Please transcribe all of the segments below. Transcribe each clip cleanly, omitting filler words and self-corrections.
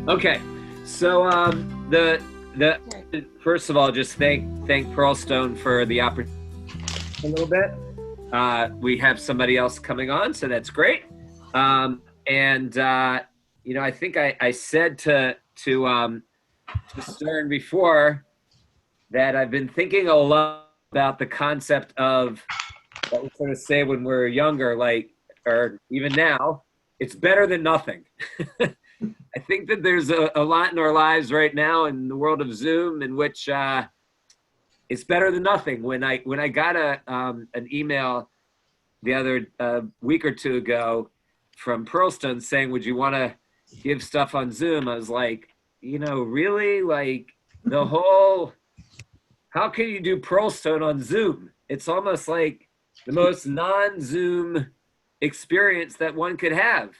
Okay, so the first of all, just thank Pearlstone for the opportunity a little bit. We have somebody else coming on, so that's great. And I think I said to Stern before that I've been thinking a lot about the concept of what we sort of say when we're younger, like, or even now, it's better than nothing. I think that there's a lot in our lives right now in the world of Zoom in which it's better than nothing. When I got an email the other week or two ago from Pearlstone saying, "Would you want to give stuff on Zoom?" I was like, really, like the whole. How can you do Pearlstone on Zoom? It's almost like the most non-Zoom experience that one could have.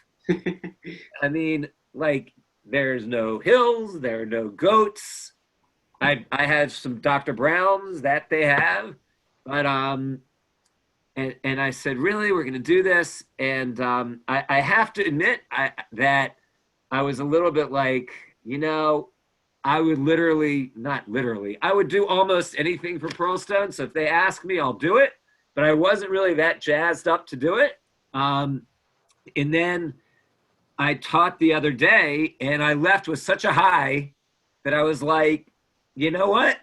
I mean, like, there's no hills, there are no goats. I had some Dr. Browns that they have, but and I said, really, we're going to do this, and I have to admit that I was a little bit like, I would I would do almost anything for Pearlstone. So if they ask me, I'll do it, but I wasn't really that jazzed up to do it. And then I taught the other day, and I left with such a high that I was like, you know what?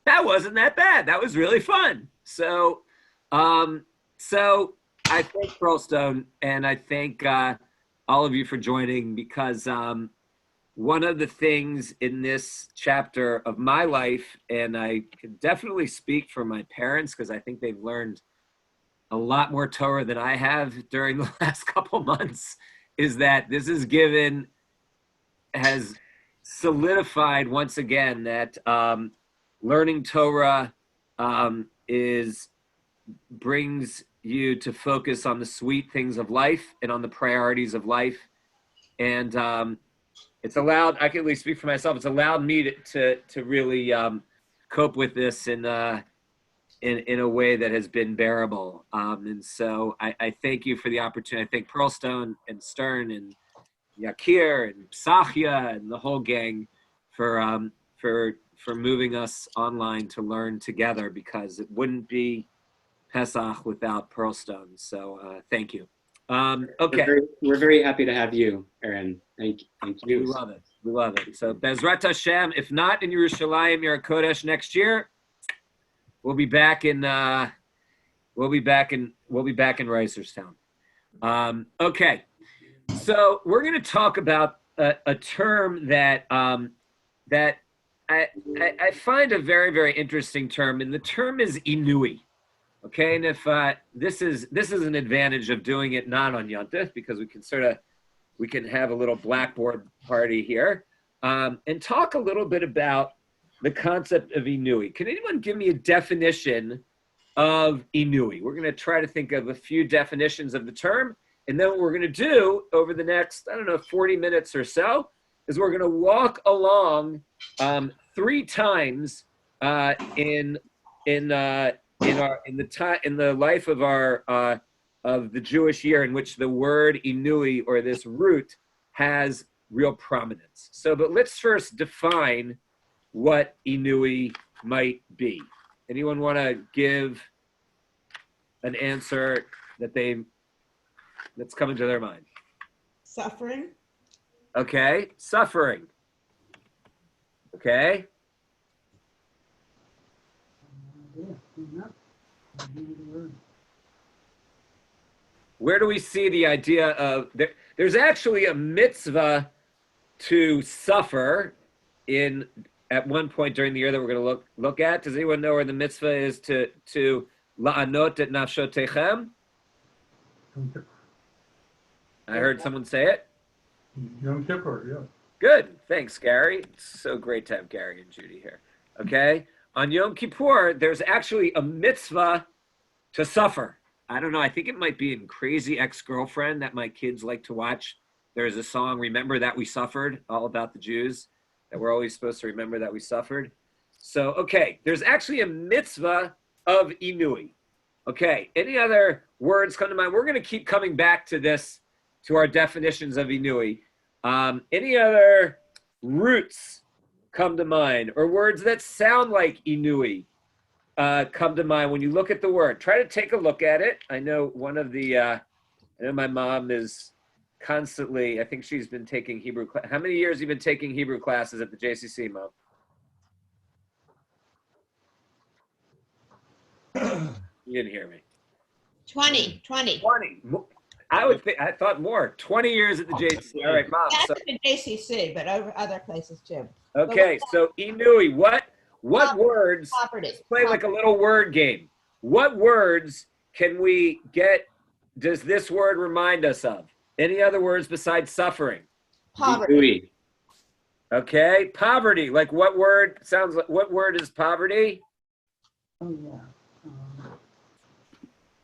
That wasn't that bad. That was really fun. So I thank Pearlstone, and I thank all of you for joining, because one of the things in this chapter of my life, and I can definitely speak for my parents because I think they've learned a lot more Torah than I have during the last couple months, is that this has solidified once again that learning Torah brings you to focus on the sweet things of life and on the priorities of life. And it's allowed, I can at least speak for myself, it's allowed me to really cope with this in a way that has been bearable. And so I thank you for the opportunity. I thank Pearlstone and Stern and Yakir and Sachya and the whole gang for moving us online to learn together, because it wouldn't be Pesach without Pearlstone. So thank you. Okay. We're very happy to have you, Aaron. Thank you. We love it. We love it. So Bezrat Hashem, if not in Yerushalayim, Yer Kodesh next year, we'll be back in Reisterstown. Okay. So we're going to talk about a term that I find a very, very interesting term, and the term is inui. Okay, and if this is an advantage of doing it not on Yom Tov, because we can have a little blackboard party here, and talk a little bit about the concept of inui. Can anyone give me a definition of inui? We're going to try to think of a few definitions of the term, and then what we're going to do over the next 40 minutes or so is we're going to walk along 3 times in the life of of the Jewish year in which the word inui, or this root, has real prominence. But let's first define what inui might be. Anyone want to give an answer that's coming to their mind? Suffering. Okay, suffering. Okay. Where do we see the idea of there's actually a mitzvah to suffer at one point during the year that we're going to look at? Does anyone know where the mitzvah is to la'anot et nafshotechem? I heard someone say it. Yom Kippur, yeah. Good, thanks, Gary. It's so great to have Gary and Judy here. Okay. On Yom Kippur, there's actually a mitzvah to suffer. I don't know. I think it might be in Crazy Ex-Girlfriend that my kids like to watch. There's a song, Remember That We Suffered, all about the Jews, that we're always supposed to remember that we suffered. So, okay, there's actually a mitzvah of inui. Okay, any other words come to mind? We're going to keep coming back to this, to our definitions of inui. Any other roots come to mind, or words that sound like Inui come to mind when you look at the word? Try to take a look at it. I know I know my mom is constantly, I think she's been taking Hebrew. How many years have you been taking Hebrew classes at the JCC, Mom? You didn't hear me. 20. 20. I thought more. 20 years at the JCC. All right, Mom. That's So, at the JCC, but over other places too. okay, so Inui, what words, Poverty. let's play like a little word game. What words can we get, does this word remind us of? Any other words besides suffering? Poverty. Vidui. Okay, poverty. Like what word is poverty? Oh, yeah.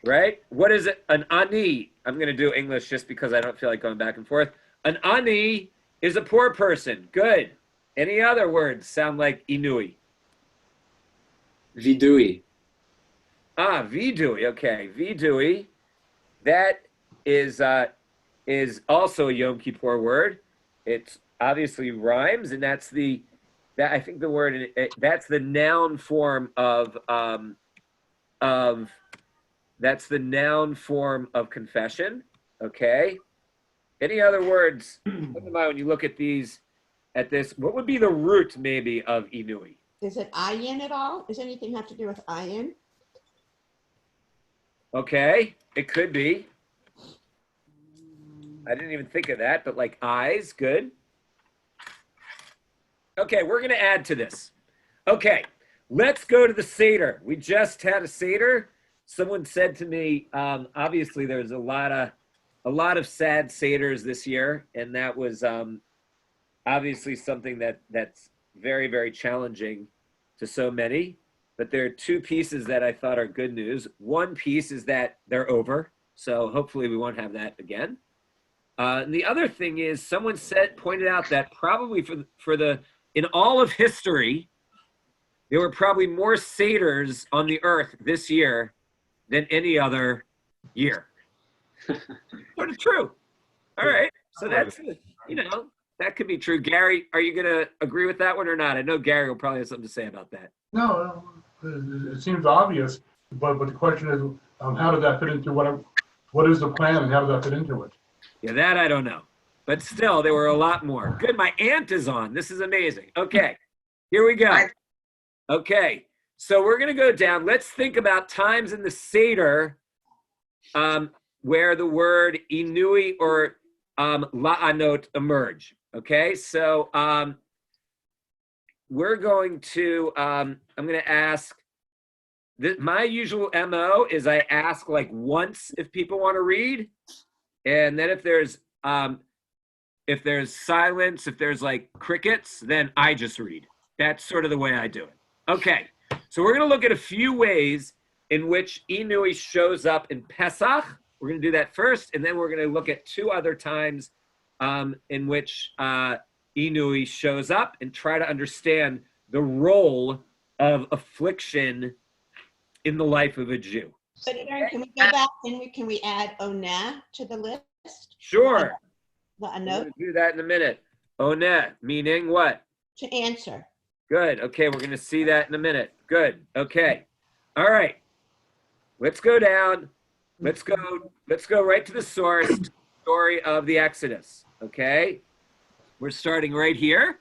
Right? What is it? An ani. I'm going to do English just because I don't feel like going back and forth. An ani is a poor person. Good. Any other words sound like Inui? Vidui. Vidui. Okay, vidui. That is also a Yom Kippur word. It's obviously rhymes, and that's the noun form that's the noun form of confession. Okay. Any other words come to mind when you look at this? What would be the root maybe of Inui? Is it ayin at all? Does anything have to do with ayin? Okay, it could be. I didn't even think of that, but like eyes, good. Okay, we're going to add to this. Okay, let's go to the Seder. We just had a Seder. Someone said to me, obviously there's a lot of sad Seders this year, and that was obviously something that's very, very challenging to so many. But there are two pieces that I thought are good news. One piece is that they're over, so hopefully we won't have that again. And the other thing is, someone pointed out that probably in all of history, there were probably more Seders on the earth this year than any other year. Sort of true. All right, so that's, that could be true. Gary, are you going to agree with that one or not? I know Gary will probably have something to say about that. No, it seems obvious, but the question is, how does that fit into what is the plan and how does that fit into it? Yeah, that I don't know. But still, there were a lot more. Good, my aunt is on. This is amazing. Okay, here we go. Okay, so we're going to go down. Let's think about times in the Seder where the word Inui or La'anot emerge. Okay, so we're going to, I'm going to ask, my usual MO is I ask like once if people want to read. And then if there's silence, if there's like crickets, then I just read. That's sort of the way I do it. Okay, so we're going to look at a few ways in which Inui shows up in Pesach. We're going to do that first, and then we're going to look at two other times in which Inui shows up and try to understand the role of affliction in the life of a Jew. But Aaron, can we go back and can we add Oneh to the list? Sure. A I'm note going to do that in a minute. Oneh, meaning what? to answer. Good. Okay, we're going to see that in a minute. Good. Okay. All right. Let's go down. Let's go right to the source, story of the Exodus. Okay? We're starting right here.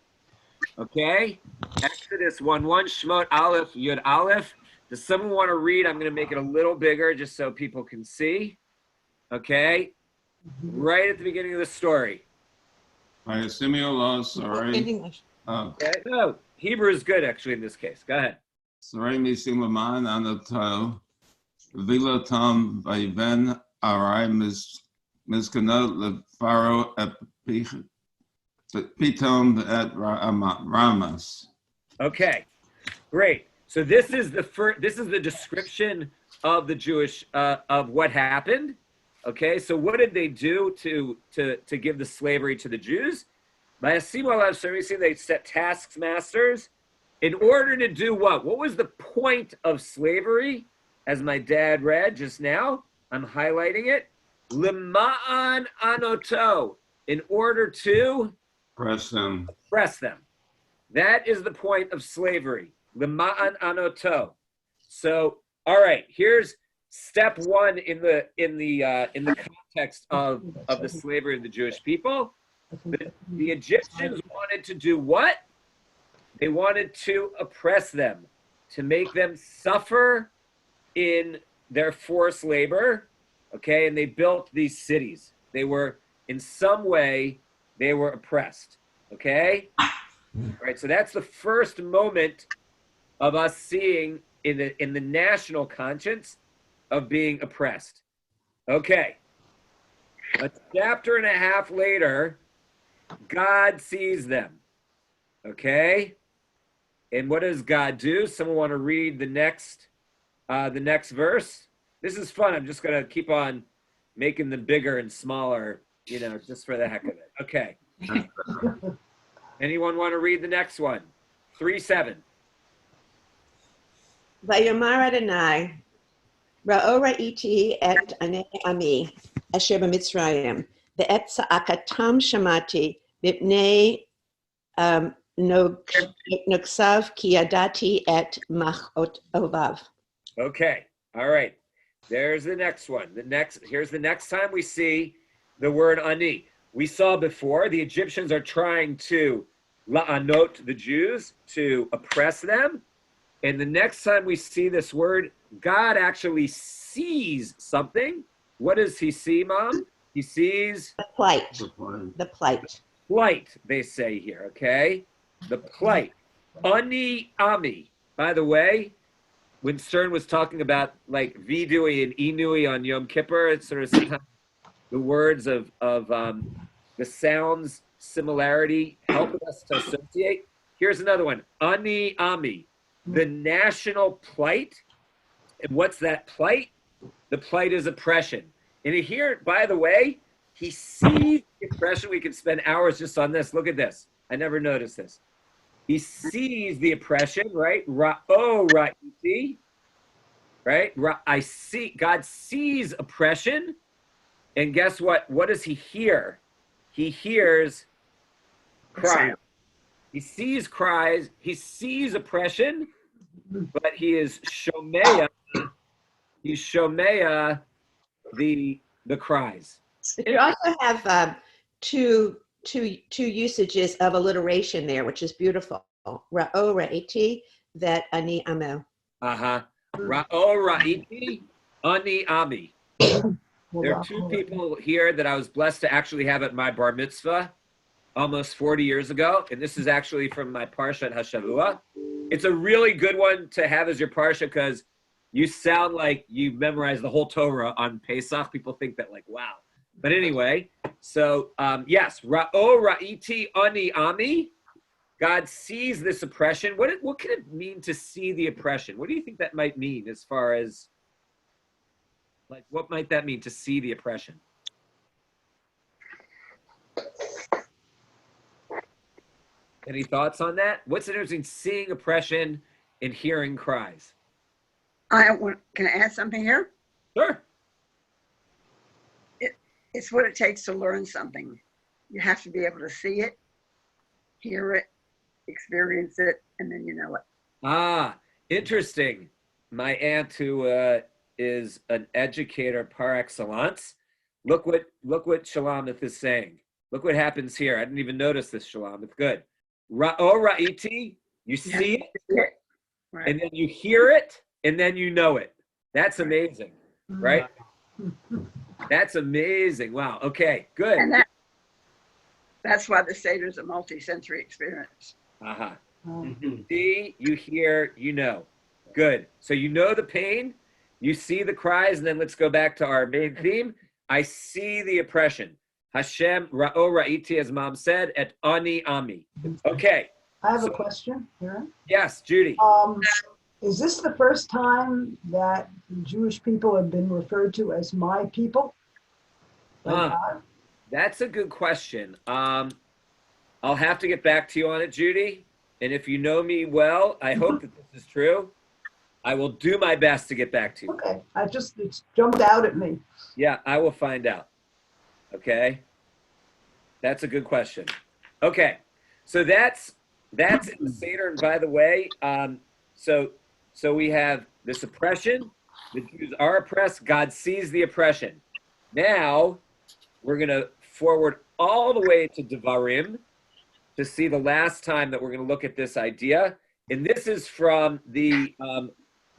Okay? Exodus 1:1, Shemot Aleph, Yud Aleph. Does someone want to read? I'm going to make it a little bigger just so people can see. Okay? Right at the beginning of the story. I assume you all In sorry. English. Okay? No, Hebrew is good actually in this case. Go ahead. Sorry, missing Laman Anato. Vilatam Vaven Arai Miskanot Lefaro Pitom at Ramas. Okay, great. So this is the description of the Jewish of what happened. Okay, so what did they do to give the slavery to the Jews? By Asim they set taskmasters in order to do what? What was the point of slavery? As my dad read just now, I'm highlighting it. Lema'an anoto, in order to Press them. oppress them. That is the point of slavery. Lema'an anoto. So, all right, here's step one in the context of the slavery of the Jewish people. The Egyptians wanted to do what? They wanted to oppress them, to make them suffer in their forced labor, okay? And they built these cities. They were, in some way, they were oppressed, okay? All right, so that's the first moment of us seeing in the national conscience of being oppressed. Okay, a chapter and a half later, God sees them, okay? And what does God do? Someone want to read the next verse? This is fun. I'm just going to keep on making them bigger and smaller, just for the heck of it. Okay. Anyone want to read the next one? 3:7. Vayomar Adonai, Ra'o ra'iti et anei ami, asher b'Mitzrayim, ve'et sa'akatam shamati, mipnei noksav ki yadati et machot ovav. Okay. All right. There's the next one. Here's the next time we see the word ani. We saw before the Egyptians are trying to la'anot the Jews, to oppress them. And the next time we see this word, God actually sees something. What does he see, Mom? He sees The plight. The plight. plight, they say here, okay? The plight. Ani ami. By the way, when Stern was talking about like vidui and inui on Yom Kippur, it's sort of sometimes the words of the sounds similarity helping us to associate. Here's another one. Ani ami. The national plight. And what's that plight? The plight is oppression. And here, by the way, he sees the oppression. We could spend hours just on this. Look at this. I never noticed this. He sees the oppression, right? Ra'o ra'iti, right? I see. God sees oppression. And guess what? What does he hear? He hears cries. He sees cries. He sees oppression, but he is shomeya. He's shomeya the cries. You also have two usages of alliteration there, which is beautiful. Ra'o ra'iti, that ani amel. Ra'o ra'iti, ani ami. There are two people here that I was blessed to actually have at my bar mitzvah almost 40 years ago, and this is actually from my Parshat HaShavua. It's a really good one to have as your Parsha because you sound like you memorized the whole Torah on Pesach. People think that like, wow. But anyway, so yes, Ra'o ra'iti ani ami. God sees this oppression. What can it mean to see the oppression? What do you think that might mean as far as, like, what might that mean to see the oppression? Any thoughts on that? What's the difference between seeing oppression and hearing cries? Can I add something here? Sure. It's what it takes to learn something. You have to be able to see it, hear it, experience it, and then you know it. Ah, interesting. My aunt, who is an educator par excellence, look what Shalamith is saying. Look what happens here. I didn't even notice this, Shalamith. Good. Ra'o ra'iti, you see it, Right. and then you hear it, and then you know it. That's amazing, right? That's amazing. Wow. Okay, good. And that's why the Seder is a multi-sensory experience. See, you hear, you know. Good. So you know the pain, you see the cries, and then let's go back to our main theme. I see the oppression. Hashem ra'o ra'iti, as Mom said, et ani ami. Okay. I have a question, Aaron. Yes, Judy. Is this the first time that Jewish people have been referred to as my people? That's a good question. I'll have to get back to you on it, Judy. And if you know me well, I hope that this is true. I will do my best to get back to you. Okay, it's jumped out at me. Yeah, I will find out. Okay. That's a good question. Okay, so that's in the Seder. And by the way, so we have this oppression. The Jews are oppressed. God sees the oppression. Now we're going to forward all the way to Devarim to see the last time that we're going to look at this idea. And this is from the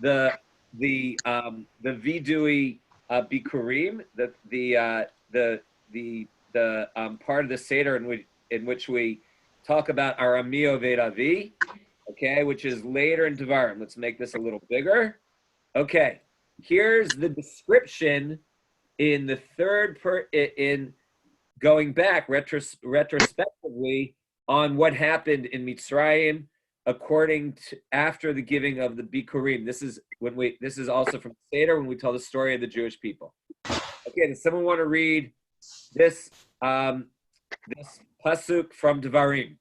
Vidui Bikurim, the part of the Seder in which we talk about Aramio Vedavi, okay, which is later in Devarim. Let's make this a little bigger. Okay, here's the description in the in going back retrospectively on what happened in Mitzrayim according to after the giving of the Bikurim. This is also from Seder when we tell the story of the Jewish people. Okay, does someone want to read this this pasuk from Devarim?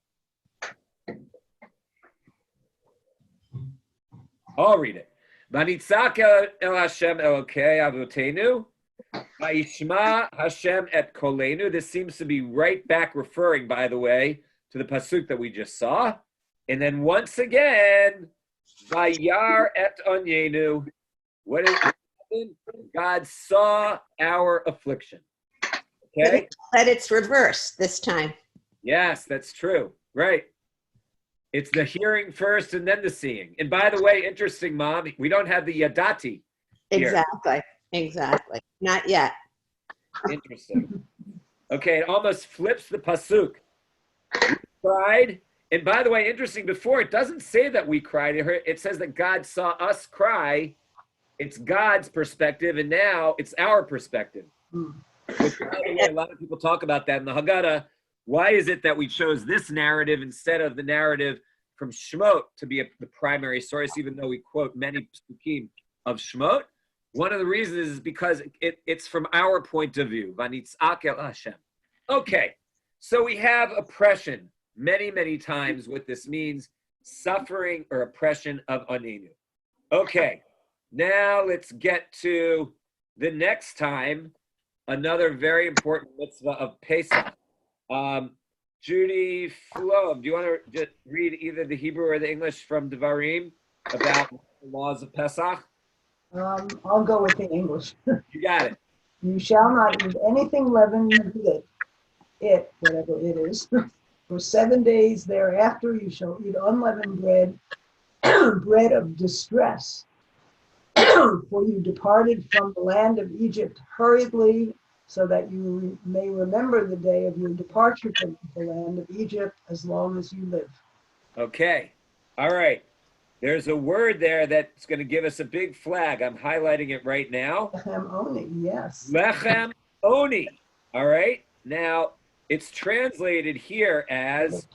I'll read it. Vanitzaka el Hashem Elokei Avotenu, Vayishma Hashem et kolenu. This seems to be right back referring, by the way, to the pasuk that we just saw. And then once again, Vayar et onyenu. What is happened? God saw our affliction. Okay? But it's reversed this time. Yes, that's true. Right. It's the hearing first and then the seeing. And by the way, interesting, Mom, we don't have the Yadati here. Exactly. Not yet. Interesting. Okay, it almost flips the pasuk. We cried. And by the way, interesting, before it doesn't say that we cried. It says that God saw us cry. It's God's perspective, and now it's our perspective. Which, by the way, a lot of people talk about that in the Haggadah. Why is it that we chose this narrative instead of the narrative from Shemot to be the primary source, even though we quote many psukim of Shemot? One of the reasons is because it's from our point of view. Vanitzak el Hashem. Okay, so we have oppression many, many times. What this means, suffering or oppression of Onenu. Okay, now let's get to the next time, another very important mitzvah of Pesach. Judy Flo, do you want to just read either the Hebrew or the English from Devarim about the laws of Pesach? I'll go with the English. You got it. You shall not eat anything leavened with it, whatever it is. For 7 days thereafter you shall eat unleavened bread, bread of distress. For you departed from the land of Egypt hurriedly, so that you may remember the day of your departure from the land of Egypt as long as you live. Okay. All right. There's a word there that's going to give us a big flag. I'm highlighting it right now. Lechem oni, yes. Lechem oni. All right. Now, it's translated here as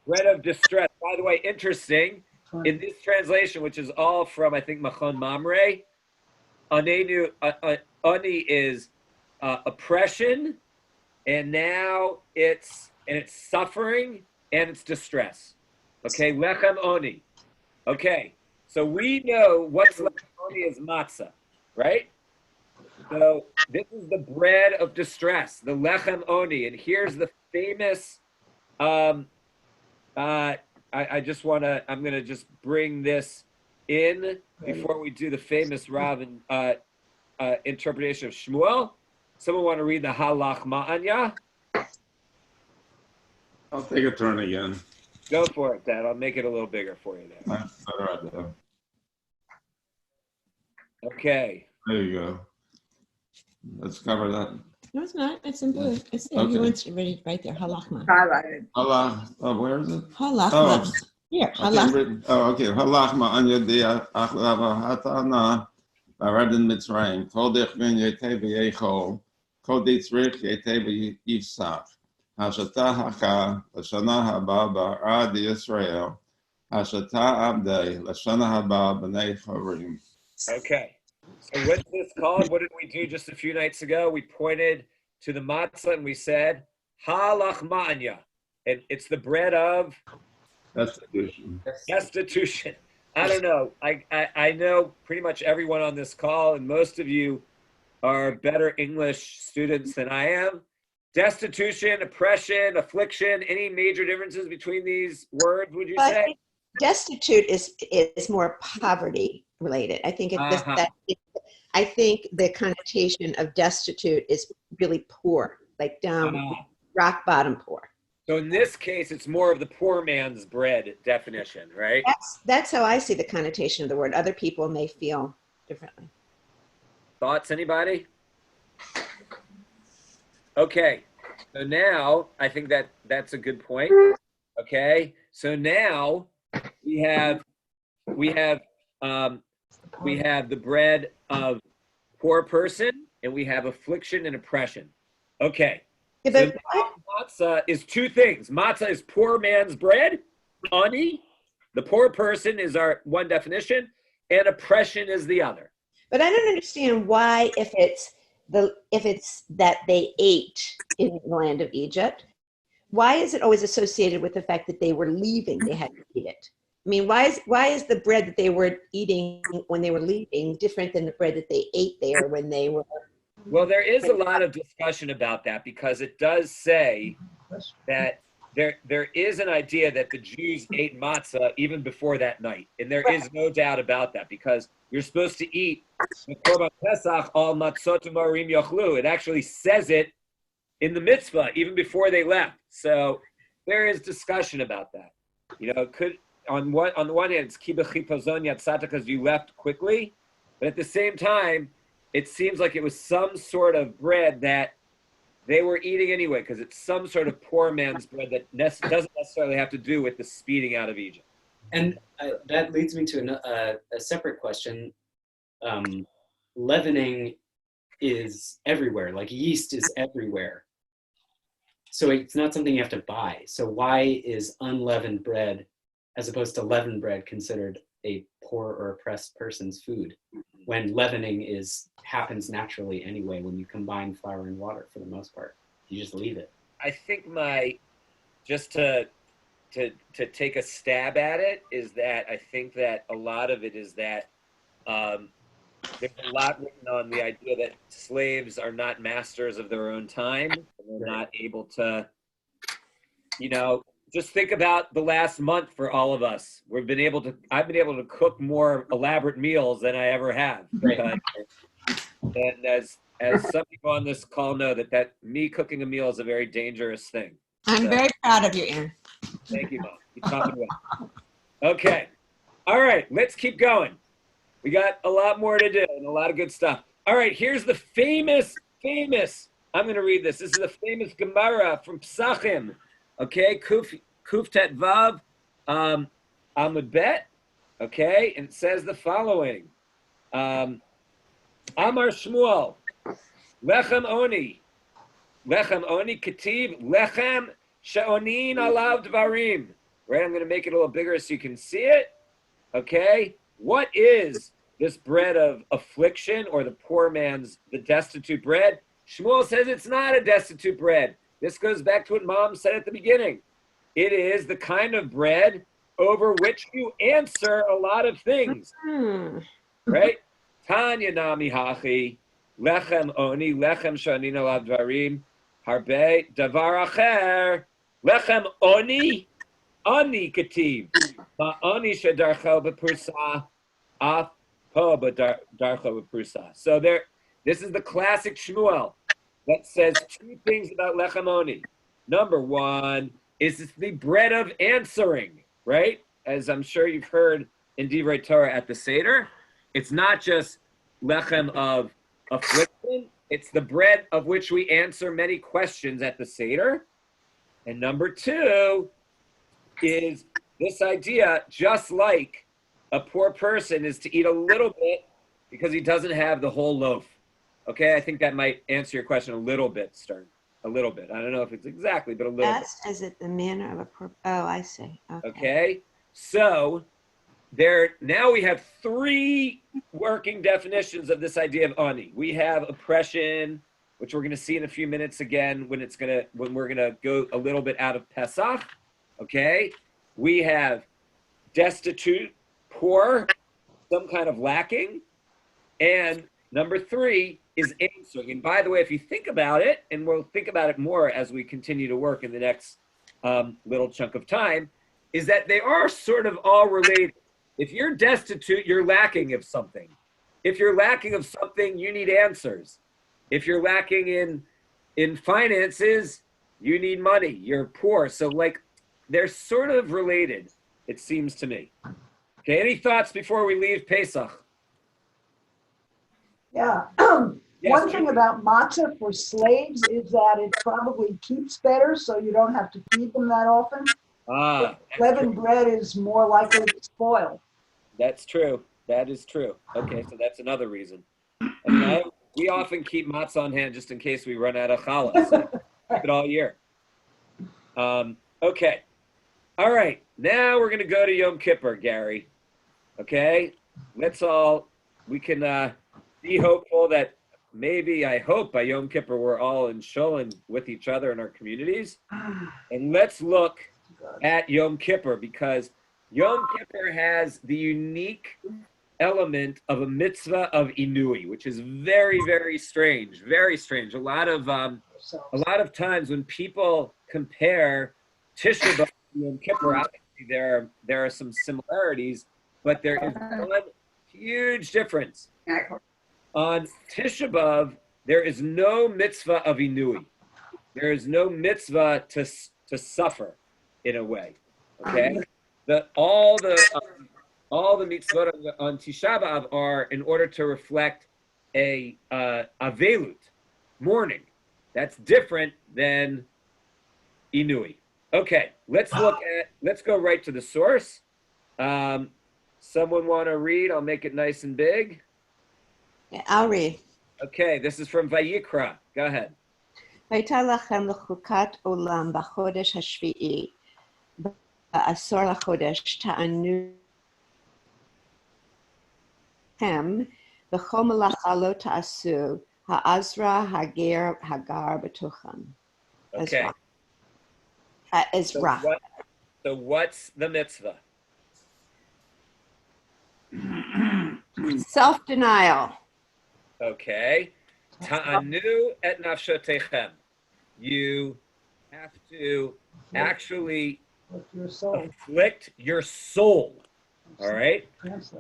bread of distress. By the way, interesting. In this translation, which is all from, I think, Machon Mamre, oni is oppression, and now it's suffering and it's distress. Okay, lechem oni. Okay, so we know what's lechem oni is matzah, right? So this is the bread of distress, the lechem oni, and here's the famous. I'm gonna just bring this in before we do the famous Rav interpretation of Shmuel. Someone want to read the Halach Ma'anya? I'll take a turn again. Go for it, Dad. I'll make it a little bigger for you there. That's better idea. Okay. There you go. Let's cover that. No, it's not. It's in blue. It's there. Okay. You want to read it right there. Halachma. Highlighted. Allah. Oh, where is it? Halachma. Oh, Here. okay, Halachma. okay. Halachma anya dia achlava hatana. Baradin Mitzrayim. Kol dech ben yete v'yechol. Kol ditzrich yete v'yifsach. Hashata haka. Lashana haba ba'ad Yisrael. Hashata abdei. Lashana haba b'nei chorim. Okay. So what's this called? What did we do just a few nights ago? We pointed to the matzah and we said, Halach Ma'anya. And it's the bread of destitution. I don't know. I know pretty much everyone on this call, and most of you are better English students than I am. destitution, oppression, affliction, any major differences between these words, would you But say? destitute is more poverty related. I think I think the connotation of destitute is really poor, like down rock bottom poor. So in this case, it's more of the poor man's bread definition, right? That's how I see the connotation of the word. Other people may feel differently. Thoughts, anybody? Okay, so now I think that's a good point. Okay, so now we have the bread of poor person, and we have affliction and oppression. Okay. Yeah, So but matzah is two things. Matzah is poor man's bread. Ani, the poor person, is our one definition, and oppression is the other. But I don't understand why, if it's that they ate in the land of Egypt, why is it always associated with the fact that they were leaving? They had to eat it. I mean, why is the bread that they were eating when they were leaving different than the bread that they ate there when they were? Well, there is a lot of discussion about that, because it does say that there is an idea that the Jews ate matzah even before that night. And there is no doubt about that, because you're supposed to eat the Korban Pesach al matzot u'marim yochlu. It actually says it in the mitzvah even before they left. So there is discussion about that. You know, it could on the one hand, it's ki b'chipazon yatzata, because you left quickly, but at the same time, it seems like it was some sort of bread that they were eating anyway, because it's some sort of poor man's bread that doesn't necessarily have to do with the speeding out of Egypt. And that leads me to a separate question. Leavening is everywhere, like yeast is everywhere. So it's not something you have to buy. So why is unleavened bread, as opposed to leavened bread, considered a poor or oppressed person's food, when leavening happens naturally anyway when you combine flour and water? For the most part, you just leave it. I think just to take a stab at it is that I think that a lot of it is that there's a lot written on the idea that slaves are not masters of their own time, and they're not able to, just think about the last month for all of us. I've been able to cook more elaborate meals than I ever have. Right. And as some people on this call know, that me cooking a meal is a very dangerous thing. I'm very proud of you, Aaron. Thank you, Mom. You taught me well. Okay. All right, let's keep going. We got a lot more to do and a lot of good stuff. All right, here's the famous, I'm going to read this. This is the famous Gemara from Pesachim. Okay, Kuf Tet Vav Amud Bet. Okay, and it says the following. Amar Shmuel, Lechem Oni Kativ, Lechem She'onin Alav Dvarim. Right, I'm going to make it a little bigger so you can see it. Okay, what is this bread of affliction, or the destitute bread? Shmuel says it's not a destitute bread. This goes back to what Mom said at the beginning. It is the kind of bread over which you answer a lot of things. Right? Tanya nami hachi, lechem oni, lechem shanin alav dvarim, harbe davar acher, lechem oni kativ, oni shedarcho b'prusa, af po b'darcho b'prusa. So this is the classic Shmuel that says two things about lechem oni. Number one is it's the bread of answering, right? As I'm sure you've heard in Divrei Torah at the Seder, it's not just lechem of affliction, it's the bread of which we answer many questions at the Seder. And number two is this idea, just like a poor person is to eat a little bit because he doesn't have the whole loaf. Okay, I think that might answer your question a little bit, Stern. A little bit. I don't know if it's exactly, but a little bit. Is it the manner of a oh, I see. Okay. So now we have three working definitions of this idea of ani. We have oppression, which we're going to see in a few minutes again when we're going to go a little bit out of Pesach. Okay. We have destitute, poor, some kind of lacking. And number three is answering. And by the way, if you think about it, and we'll think about it more as we continue to work in the next little chunk of time, is that they are sort of all related. If you're destitute, you're lacking of something. If you're lacking of something, you need answers. If you're lacking in finances, you need money. You're poor. So like they're sort of related, it seems to me. Okay, any thoughts before we leave Pesach? Yeah. Yes, One thing Judy. about matzah for slaves is that it probably keeps better, so you don't have to feed them that often. That's Leavened true. bread is more likely to spoil. That's true. That is true. Okay, so that's another reason. I mean, we often keep matzah on hand just in case we run out of challah. So keep it all year. Okay. All right. Now we're going to go to Yom Kippur, Gary. Okay. We can be hopeful that maybe, I hope by Yom Kippur we're all in shul and with each other in our communities. And let's look at Yom Kippur, because Yom Kippur has the unique element of a mitzvah of inui, which is very, very strange. Very strange. A lot of times when people compare Tisha B'Av to Yom Kippur, obviously there are some similarities, but there is one huge difference. On Tisha B'Av, there is no mitzvah of inui. There is no mitzvah to suffer in a way. Okay, all the mitzvot on Tisha B'Av are in order to reflect a avelut, mourning. That's different than inui. Okay, let's go right to the source. Someone want to read? I'll make it nice and big. Yeah, I'll read. Okay, this is from Vayikra. Go ahead. הייתה לכם לחוקת עולם בחודש השביעי, בעשור לחודש, תענו לכם, בכל מלאכה לא תעשו, העזרה הגר בתוכם. Okay. Ezra. So what's the mitzvah? Self-denial. Okay. Ta'anu et nafshotechem. You have to actually afflict your soul. All right?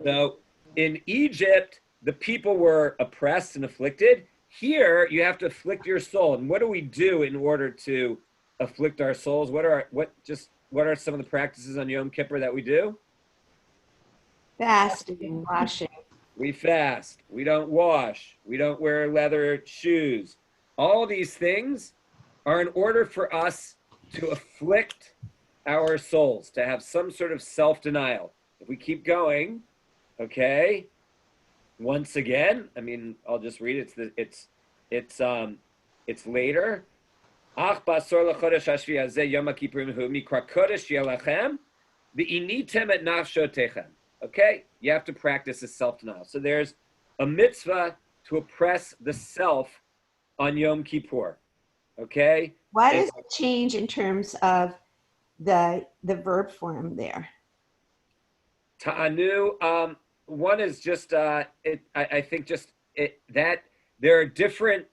So in Egypt, the people were oppressed and afflicted. Here, you have to afflict your soul. And what do we do in order to afflict our souls? What are some of the practices on Yom Kippur that we do? Fasting, washing. We fast. We don't wash. We don't wear leather shoes. All these things are in order for us to afflict our souls, to have some sort of self-denial. If we keep going, okay, once again, I mean, I'll just read it. It's later. Ach basor lechodesh hashvi hazeh yom kippurim hu mikra kodesh yelachem v'initem et nafshotechem. Okay, you have to practice a self-denial. So there's a mitzvah to oppress the self on Yom Kippur. Okay. Why does it change in terms of the verb form there? Ta'anu. One is just I think just that there are different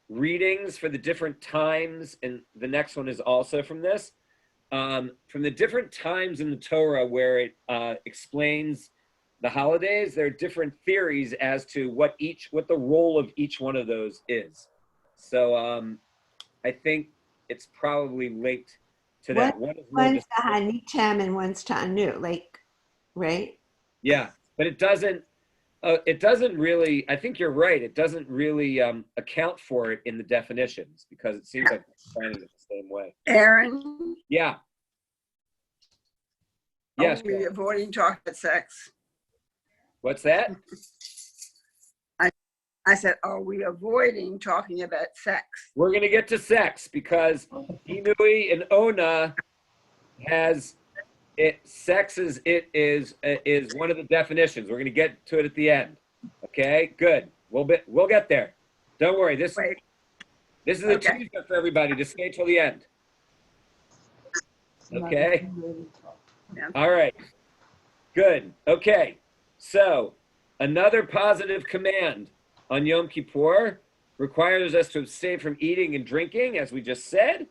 readings for the different times, and the next one is also from this. From the different times in the Torah where it explains the holidays, there are different theories as to what the role of each one of those is. So I think it's probably linked to that. One's Tahanitem and one's Ta'anu, like, right? Yeah, but it doesn't really, I think you're right, it doesn't really account for it in the definitions, because it seems like it's defining it the same way. Aaron? Yeah. Yes. Are we avoiding talking about sex? What's that? I said, are we avoiding talking about sex? We're going to get to sex because Inui and Ona has it. Sex is one of the definitions. We're going to get to it at the end. Okay, good. We'll get there. Don't worry. This is a teaser for everybody to stay till the end. Okay. Yeah. All right. Good. Okay. So another positive command on Yom Kippur requires us to abstain from eating and drinking, as we just said.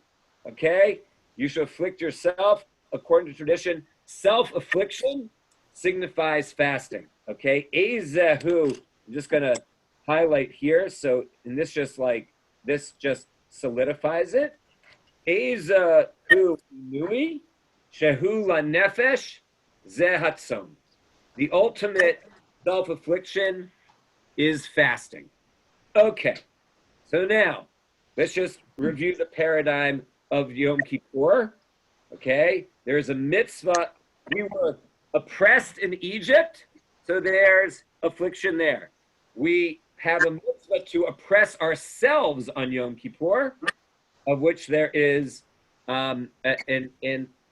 Okay, you should afflict yourself according to tradition. Self-affliction signifies fasting. Okay, Ezehu, I'm just gonna highlight here. So, and this just solidifies it. Ezehu nui shehu lanefesh zehatzon. The ultimate self-affliction is fasting. Okay, so now let's just review the paradigm of Yom Kippur. Okay, there's a mitzvah. We were oppressed in Egypt, so there's affliction there. We have a mitzvah to oppress ourselves on Yom Kippur, of which there is, and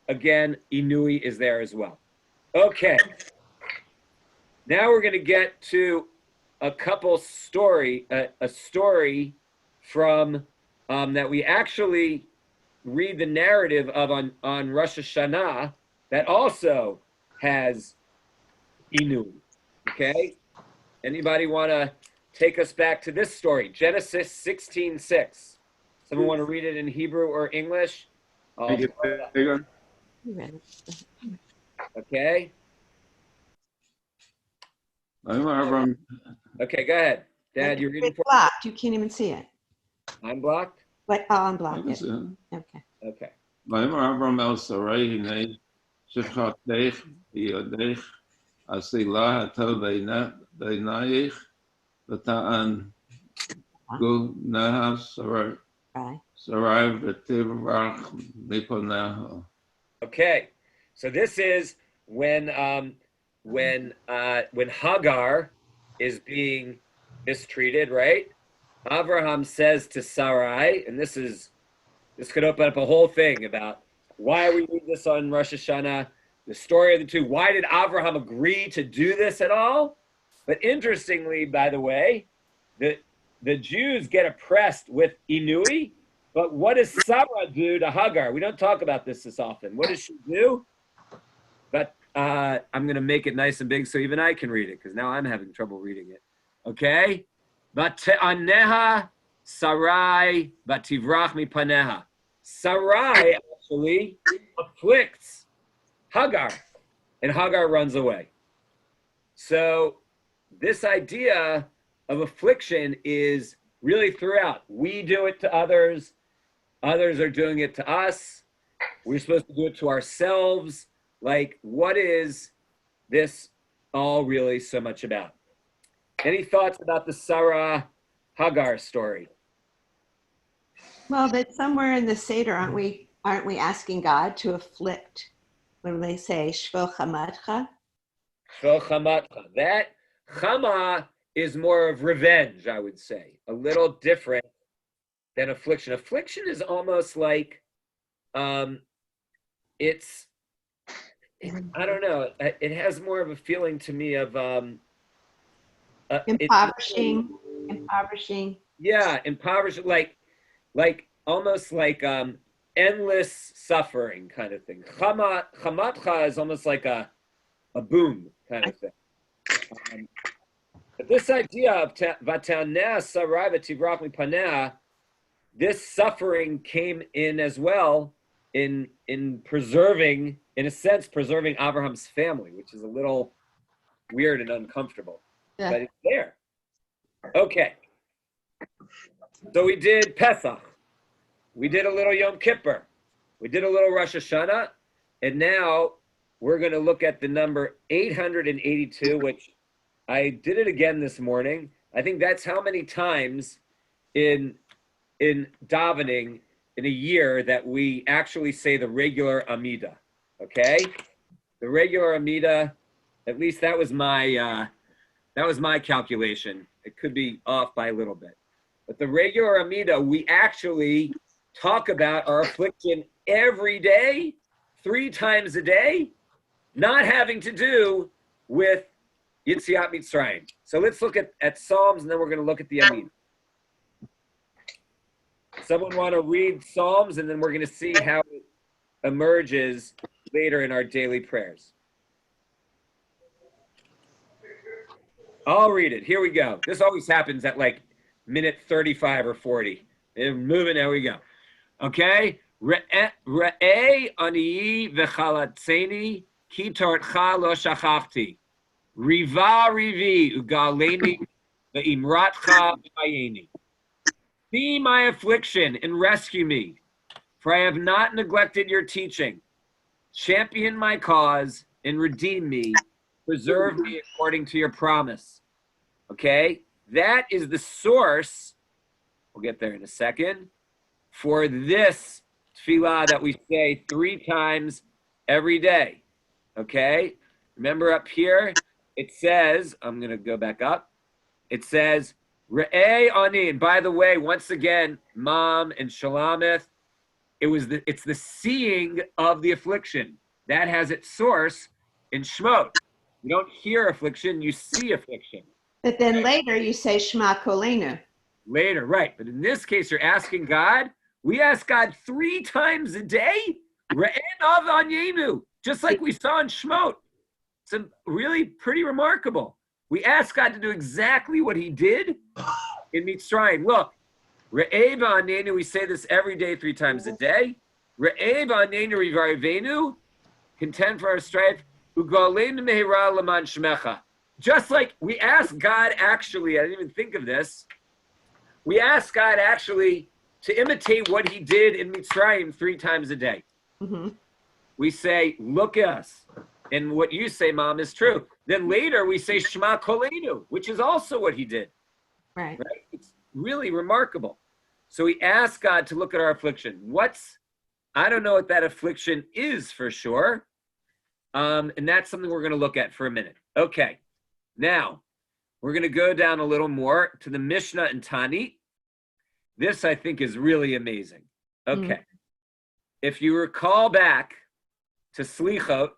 again, Inui is there as well. Okay, now we're going to get to a story from that we actually read the narrative of on Rosh Hashanah that also has Inui. Okay, anybody want to take us back to this story? Genesis 16:6. Someone want to read it in Hebrew or English? Make it bigger. Okay. Okay, go ahead. Dad, you're reading It's for blocked. You can't even see it. I'm blocked? But I'll unblock it. Okay. Okay. ויאמר אברהם אל שרי, הנה שפחתך בידך, עשילה הטוב בעינייך, ותען גוניה שרי ותברך מפניה. Okay. So this is when Hagar is being mistreated, right? Abraham says to Sarai, and this could open up a whole thing about why we read this on Rosh Hashanah, the story of the two. Why did Abraham agree to do this at all? But interestingly, by the way, the Jews get oppressed with Inui, but what does Sarah do to Hagar? We don't talk about this often. What does she do? But I'm going to make it nice and big so even I can read it, because now I'm having trouble reading it. Okay? Vat'aneha Sarai vativrach mipaneha. Sarai actually afflicts Hagar, and Hagar runs away. So this idea of affliction is really throughout. We do it to others. Others are doing it to us. We're supposed to do it to ourselves. Like, what is this all really so much about? Any thoughts about the Sarah Hagar story? Well, that somewhere in the Seder, aren't we asking God to afflict when they say Shvo Chamatcha? Shvo Chamatcha. That Chama is more of revenge, I would say. A little different than affliction. Affliction is almost like it's I don't know. It has more of a feeling to me of impoverishing. Yeah, impoverishing, like almost like endless suffering kind of thing. Chamatcha is almost like a boom kind of thing. But this idea of vataneh sarai v'tivrach mipaneh, this suffering came in as well in preserving, in a sense, preserving Abraham's family, which is a little weird and uncomfortable. Yeah. But it's there. Okay. So we did Pesach. We did a little Yom Kippur. We did a little Rosh Hashanah. And now we're going to look at the number 882, which I did it again this morning. I think that's how many times in davening in a year that we actually say the regular Amida. Okay? The regular Amida, at least that was my calculation. It could be off by a little bit. But the regular Amida, we actually talk about our affliction every day, 3 times a day, not having to do with Yitziat Mitzrayim. So let's look at Psalms, and then we're going to look at the Amida. Someone want to read Psalms, and then we're going to see how it emerges later in our daily prayers. I'll read it. Here we go. This always happens at like minute 35 or 40. They're moving, there we go. Okay? Re'e ani v'chalatzeni ki tortcha lo shachachti. Riva rivi ugaleni ve'imratcha v'ayeni. See my affliction and rescue me, for I have not neglected your teaching. Champion my cause and redeem me. Preserve me according to your promise. Okay? That is the source, we'll get there in a second, for this tefillah that we say 3 times every day. Okay? Remember up here, it says, I'm going to go back up. It says, Re'e ani. And by the way, once again, Mom and Shalamith, it's the seeing of the affliction. That has its source in Shemot. You don't hear affliction, you see affliction. But then later you say Shema Kolenu. Later, right. But in this case, you're asking God. We ask God 3 times a day. Re'en av anyenu, just like we saw in Shemot. It's really pretty remarkable. We ask God to do exactly what he did in Mitzrayim. Look, Re'eh v'anenu, we say this every day 3 times a day. Re'eh v'anenu rivarivenu, contend for our strife. Ugalenu mehira leman shmecha. Just like we ask God actually, I didn't even think of this, we ask God actually to imitate what he did in Mitzrayim 3 times a day. Mm-hmm. We say, look at us. And what you say, Mom, is true. Then later we say Shema Kolenu, which is also what he did. Right. It's really remarkable. So we ask God to look at our affliction. I don't know what that affliction is for sure. And that's something we're going to look at for a minute. Okay. Now, we're going to go down a little more to the Mishnah and Tani. This, I think, is really amazing. Okay. If you recall back to Slichot,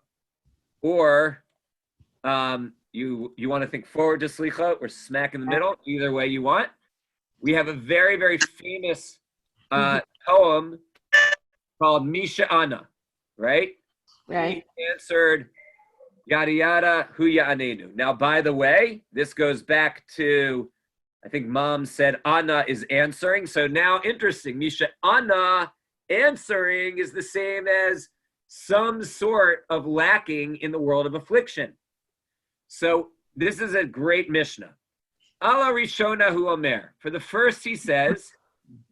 or you want to think forward to Slichot or smack in the middle, either way you want. We have a very, very famous poem called Misha Anna, right? Right. He answered, yada yada, hu ya'anenu. Now, by the way, this goes back to, I think Mom said Anna is answering. So now, interesting, Misha Anna answering is the same as some sort of lacking in the world of affliction. So this is a great Mishnah. Ala Rishona hu Omer. For the first, he says,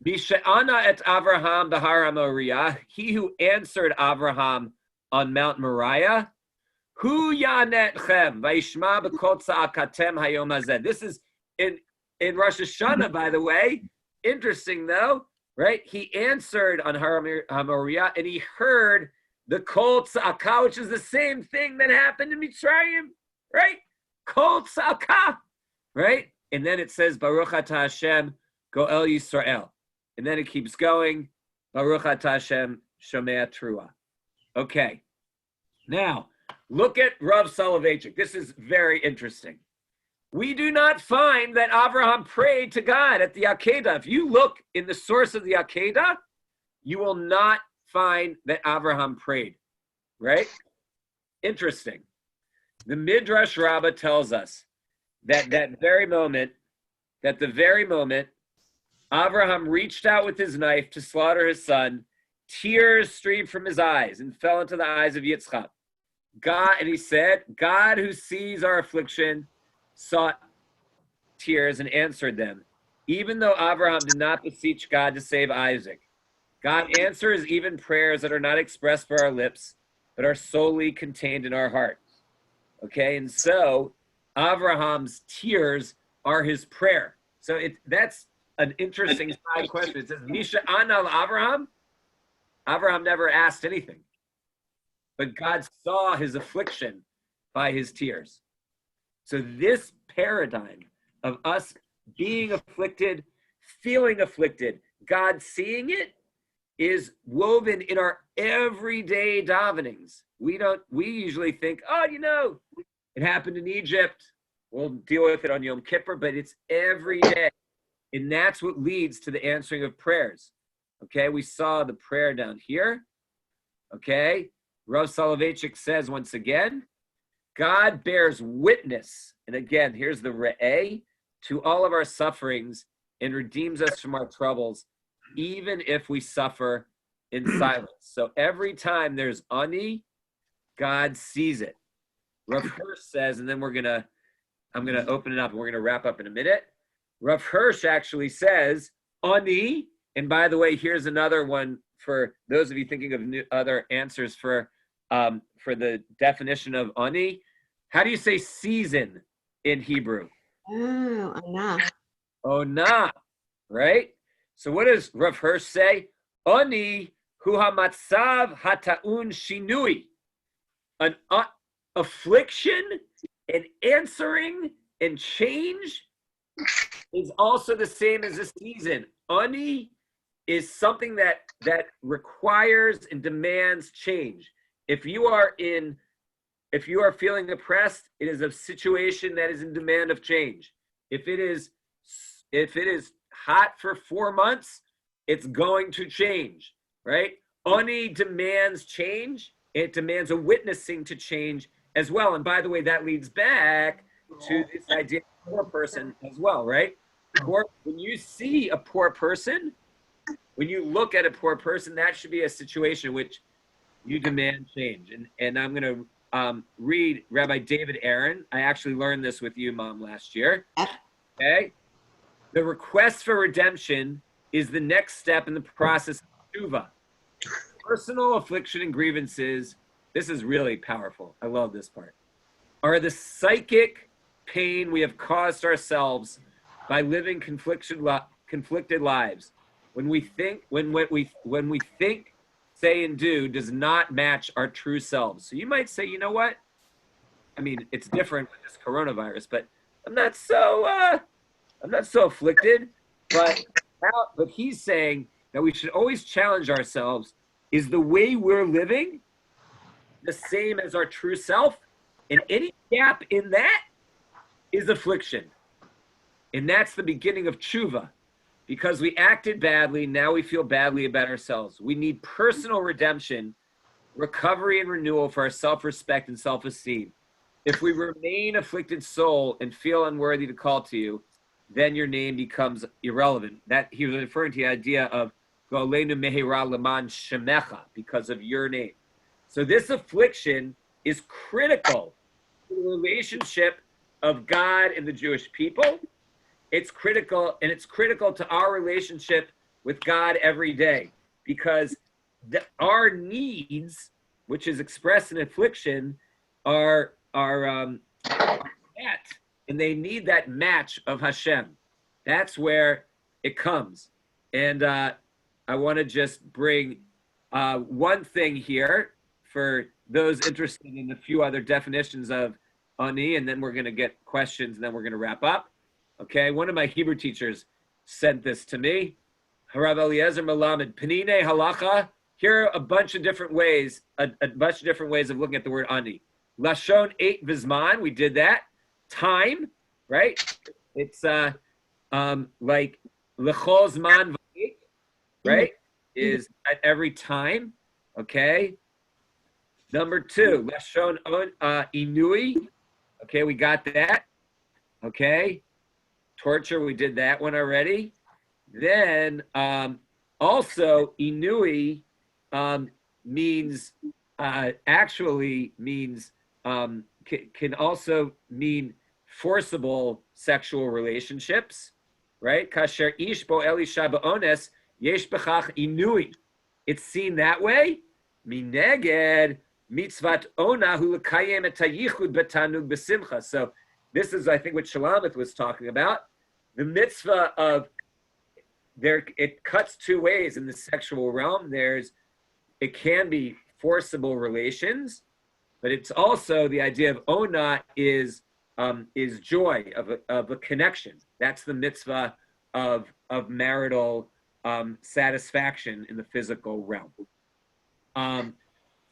Misha'ana et Avraham b'Har Moriah. He who answered Avraham on Mount Moriah. Hu yanetchem vayishma b'kol tza'akatem hayom hazeh. This is in Rosh Hashanah, by the way. Interesting though, right? He answered on Har Moriah, and he heard the kol tza'aka, which is the same thing that happened in Mitzrayim, right? Kol tza'aka, right? And then it says, Baruch atah Hashem, Goel Yisrael. And then it keeps going, Baruch atah Hashem, Shomea Trua. Okay. Now, look at Rav Soloveitchik. This is very interesting. We do not find that Avraham prayed to God at the Akedah. If you look in the source of the Akedah, you will not find that Avraham prayed, right? Interesting. The Midrash Rabbah tells us that the very moment Avraham reached out with his knife to slaughter his son, tears streamed from his eyes and fell into the eyes of Yitzchak. God, and he said, God who sees our affliction sought tears and answered them. Even though Avraham did not beseech God to save Isaac, God answers even prayers that are not expressed by our lips, but are solely contained in our hearts. Okay, and so Avraham's tears are his prayer. So that's an interesting side question. It says, Misha Anal Avraham. Avraham never asked anything, but God saw his affliction by his tears. So this paradigm of us being afflicted, feeling afflicted, God seeing it, is woven in our everyday davenings. We usually think, it happened in Egypt. We'll deal with it on Yom Kippur, but it's every day. And that's what leads to the answering of prayers. Okay, we saw the prayer down here. Okay, Rav Soloveitchik says once again, God bears witness. And again, here's the re'eh to all of our sufferings and redeems us from our troubles, even if we suffer in silence. So every time there's ani, God sees it. Rav Hirsch says, and then I'm gonna open it up and we're gonna wrap up in a minute. Rav Hirsch actually says, ani, and by the way, here's another one for those of you thinking of other answers for the definition of ani. How do you say season in Hebrew? Oh, Anna. Ona, right? So what does Rav Hirsch say? Ani hu hamatzav hata'un shinui. An affliction and answering and change is also the same as a season. Ani is something that requires and demands change. If you are feeling oppressed, it is a situation that is in demand of change. If it is hot for 4 months, it's going to change, right? Ani demands change. It demands a witnessing to change as well. And by the way, that leads back to this idea of poor person as well, right? When you see a poor person, when you look at a poor person, that should be a situation in which you demand change. And I'm going to read Rabbi David Aaron. I actually learned this with you, Mom, last year. Okay? The request for redemption is the next step in the process of tshuva. Personal affliction and grievances, this is really powerful. I love this part. Are the psychic pain we have caused ourselves by living conflicted lives. When we think, say, and do does not match our true selves. So you might say, you know what? I mean, it's different with this coronavirus, but I'm not so afflicted. But he's saying that we should always challenge ourselves. Is the way we're living the same as our true self? And any gap in that is affliction. And that's the beginning of tshuva. Because we acted badly, now we feel badly about ourselves. We need personal redemption, recovery and renewal for our self-respect and self-esteem. If we remain afflicted soul and feel unworthy to call to you, then your name becomes irrelevant. That he was referring to the idea of Golenu Mehera Leman Shemecha, because of your name. So this affliction is critical to the relationship of God and the Jewish people. It's critical, and it's critical to our relationship with God every day, because our needs, which is expressed in affliction, are met, and they need that match of Hashem. That's where it comes. And I want to just bring one thing here for those interested in a few other definitions of ani, and then we're going to get questions, and then we're going to wrap up. Okay, one of my Hebrew teachers sent this to me. Harav Eliezer Melamed, Penine Halacha. Here are a bunch of different ways, of looking at the word ani. Lashon 8 Vizman, we did that. Time, right? It's like Lechol Zman V'Ik, right? Is at every time, okay? Number 2, Lashon Inui. Okay, we got that. Okay. Torture, we did that one already. Then also inui means can also mean forcible sexual relationships, right? Kasher ish bo elisha ba'ones yesh b'chach inui. It's seen that way. Mineged mitzvat ona hu l'kayem et hayichud betanug b'simcha. So this is, I think, what Shalamith was talking about. The mitzvah of it cuts two ways in the sexual realm. It can be forcible relations, but it's also the idea of ona is joy of a connection. That's the mitzvah of marital satisfaction in the physical realm.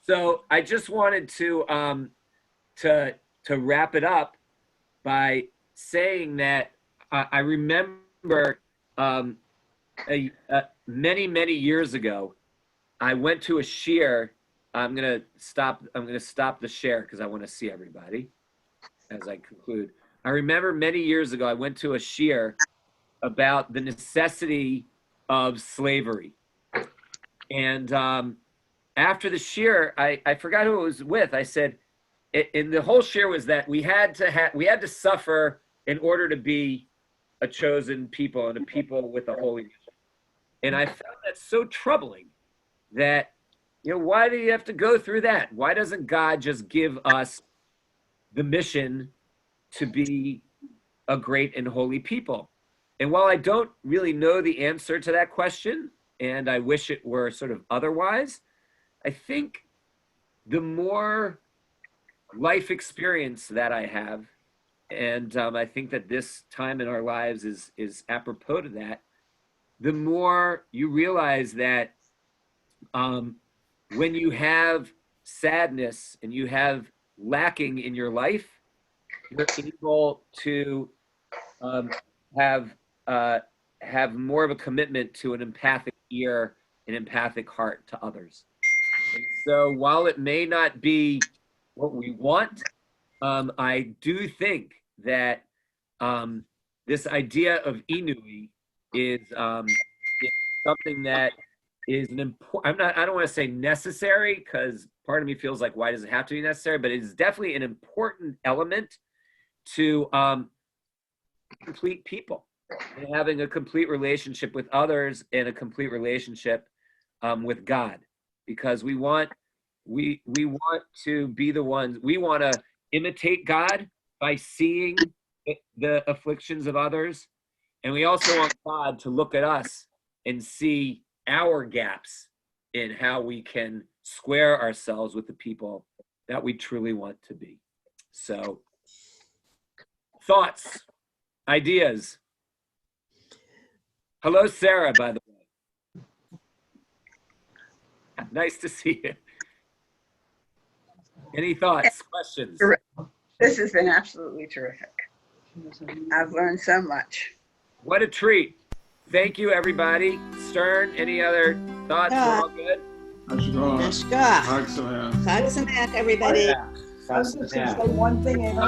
So I just wanted to wrap it up by saying that I remember many years ago, I went to a shiur. I'm gonna stop the share because I want to see everybody as I conclude. I remember many years ago, I went to a shiur about the necessity of slavery. And after the shir, I forgot who it was with. I said, and the whole shir was that we had to suffer in order to be a chosen people and a people with a holy mission. And I found that so troubling that, why do you have to go through that? Why doesn't God just give us the mission to be a great and holy people? And while I don't really know the answer to that question, and I wish it were sort of otherwise, I think the more life experience that I have, and I think that this time in our lives is apropos to that, the more you realize that when you have sadness and you have lacking in your life, you're able to have more of a commitment to an empathic ear and empathic heart to others. And so while it may not be what we want, I do think that this idea of Inui is something that is an important, I don't want to say necessary, because part of me feels like, why does it have to be necessary? But it is definitely an important element to complete people and having a complete relationship with others and a complete relationship with God, because we want to be the ones, we want to imitate God by seeing the afflictions of others, and we also want God to look at us and see our gaps in how we can square ourselves with the people that we truly want to be. So, thoughts, ideas. Hello, Sarah, by the way. Nice to see you. Any thoughts, questions? This has been absolutely terrific. I've learned so much. What a treat. Thank you, everybody. Stern, any other thoughts? We're all good? Chag Sameach, everybody. I was just going to say one thing.